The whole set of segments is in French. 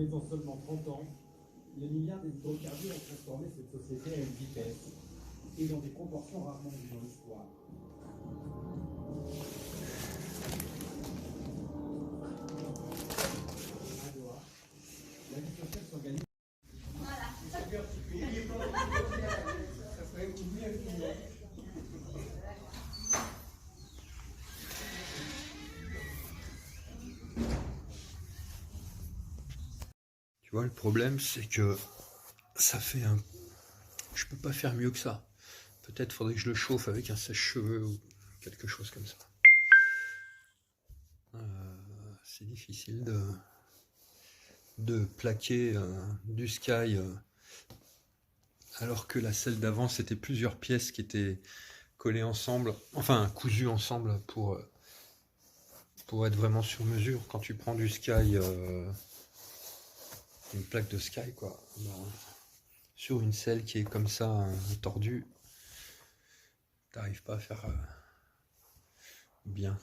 Mais en seulement 30 ans, les milliards d'hydrocarbures ont transformé cette société à une vitesse et dans des proportions rarement vues dans l'histoire. À Doha, la vie sociale s'organise. Tu vois, le problème, c'est que ça fait un... Je peux pas faire mieux que ça. Peut-être faudrait que je le chauffe avec un sèche-cheveux ou quelque chose comme ça. C'est difficile de plaquer du Sky alors que la selle d'avant, c'était plusieurs pièces qui étaient collées ensemble, enfin cousues ensemble pour être vraiment sur mesure. Quand tu prends du Sky, une plaque de Sky, quoi, sur une selle qui est comme ça, tordue, t'arrives pas à faire bien.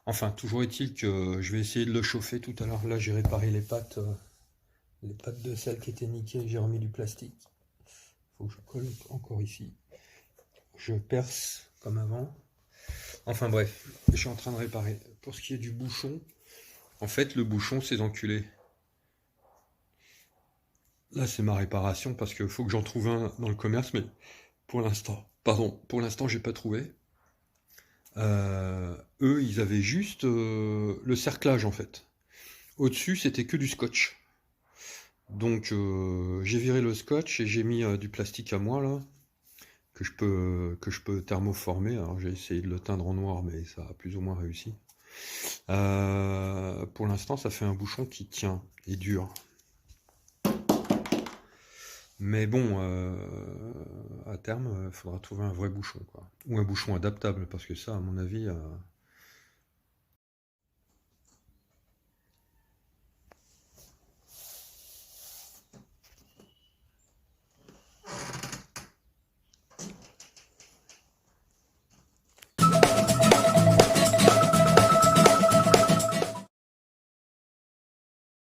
Enfin, toujours est-il que je vais essayer de le chauffer tout à l'heure. Là, j'ai réparé les pattes de selle qui étaient niquées, j'ai remis du plastique. Faut que je colle encore ici. Je perce comme avant. Enfin bref, je suis en train de réparer. Pour ce qui est du bouchon, en fait, le bouchon, c'est enculé. Là, c'est ma réparation parce qu'il faut que j'en trouve un dans le commerce, mais pour l'instant, j'ai pas trouvé. Eux, ils avaient juste le cerclage en fait. Au-dessus, c'était que du scotch. Donc, j'ai viré le scotch et j'ai mis du plastique à moi là, que je peux thermoformer. Alors, j'ai essayé de le teindre en noir, mais ça a plus ou moins réussi. Pour l'instant, ça fait un bouchon qui tient et dur. Mais bon, à terme, il faudra trouver un vrai bouchon, quoi. Ou un bouchon adaptable, parce que ça, à mon avis,